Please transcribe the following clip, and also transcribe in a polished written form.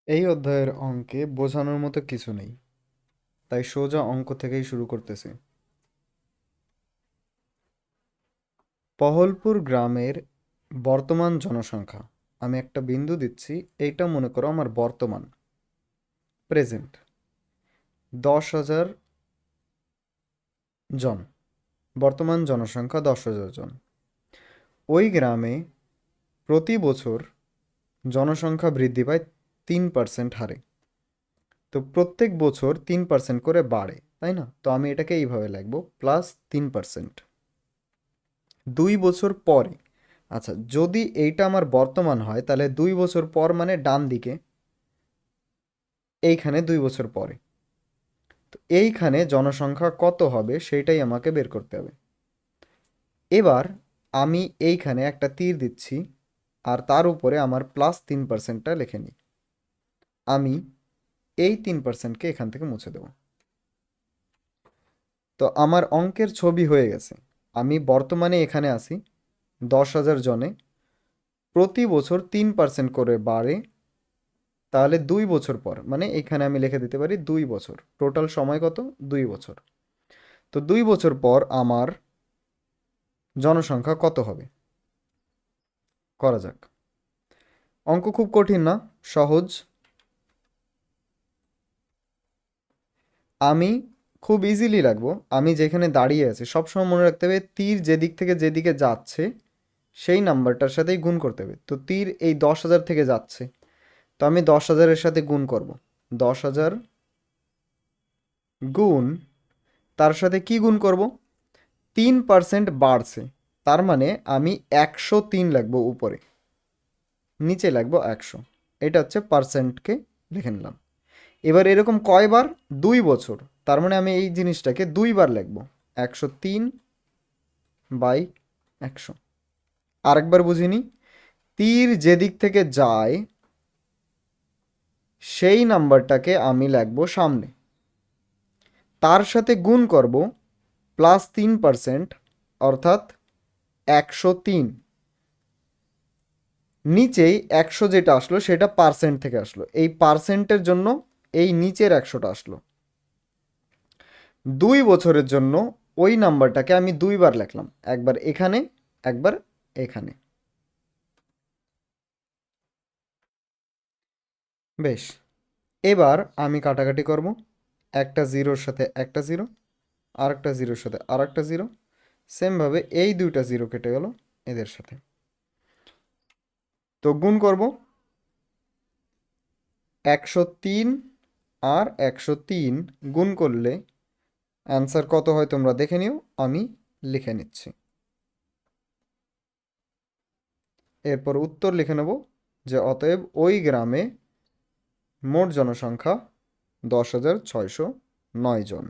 এই অধ্যায়ের অঙ্কে বোঝানোর মতো কিছু নেই, তাই সোজা অঙ্ক থেকেই শুরু করতেছি। পহলপুর গ্রামের বর্তমান জনসংখ্যা, আমি একটা বিন্দু দিচ্ছি, এইটা মনে করো আমার বর্তমান প্রেজেন্ট 10,000 জন। বর্তমান জনসংখ্যা 10,000 জন। ওই গ্রামে প্রতি বছর জনসংখ্যা বৃদ্ধি পায় 3% হারে। তো প্রত্যেক বছর 3% করে বাড়ে, তাই না? তো আমি এটাকে এইভাবে লিখবো, +3%। 2 বছর পরে, আচ্ছা, যদি এইটা আমার বর্তমান হয় তাহলে 2 বছর পর মানে ডান দিকে, এইখানে 2 বছর পরে। তো এইখানে জনসংখ্যা কত হবে সেইটাই আমাকে বের করতে হবে। এবার আমি এইখানে একটা তীর দিচ্ছি, আর তার উপরে আমার +3%টা লিখে নিই। আমি এই 3%কে এখান থেকে মুছে দেব। তো আমার অঙ্কের ছবি হয়ে গেছে। আমি বর্তমানে এখানে আসি 10,000 জনে, প্রতি বছর 3% করে বাড়ে, তাহলে 2 বছর পর মানে এখানে আমি লিখে দিতে পারি 2 বছর। টোটাল সময় কত? 2 বছর। তো 2 বছর পর আমার জনসংখ্যা কত হবে করা যাক। অঙ্ক খুব কঠিন না, সহজ। আমি খুব ইজিলি রাখবো। আমি যেখানে দাঁড়িয়ে আছি সবসময় মনে রাখতে হবে তীর যেদিক থেকে যেদিকে যাচ্ছে সেই নাম্বারটার সাথেই গুণ করতে হবে। তো তীর এই 10,000 থেকে যাচ্ছে, তো আমি 10,000-এর সাথে গুণ করব। 10,000 গুণ, তার সাথে কি গুণ করব? 3% বাড়ছে, তার মানে আমি 103 লিখবো উপরে, নিচে লিখবো 100। এটা হচ্ছে পার্সেন্টকে লিখে নিলাম। এবার এরকম কয়বার? 2 বছর, তার মানে আমি এই জিনিসটাকে 2বার লিখবো, 103/100। আরেকবার বুঝিনি। তীর যেদিক থেকে যায় সেই নাম্বারটাকে আমি লিখবো সামনে, তার সাথে গুণ করব +3%, অর্থাৎ 103। নিচেই 100 যেটা আসলো সেটা পার্সেন্ট থেকে আসলো, এই পার্সেন্টের জন্য এই নিচের 100টা আসলো। 2 বছরের জন্য ওই নাম্বারটাকে আমি 2বার লিখলাম, একবার এখানে, একবার এখানে। বেশ, এবার আমি কাটাকাটি করব। একটা জিরোর সাথে একটা জিরো, আর একটা জিরোর সাথে আর একটা জিরো, সেমভাবে এই দুইটা জিরো কেটে গেল এদের সাথে। তো গুণ করব, 103 আর 103 গুণ করলে অ্যান্সার কত হয় তোমরা দেখে নিও, আমি লিখে নিচ্ছি। এরপর উত্তর লিখে নেব যে অতএব ওই গ্রামে মোট জনসংখ্যা 10,609 জন।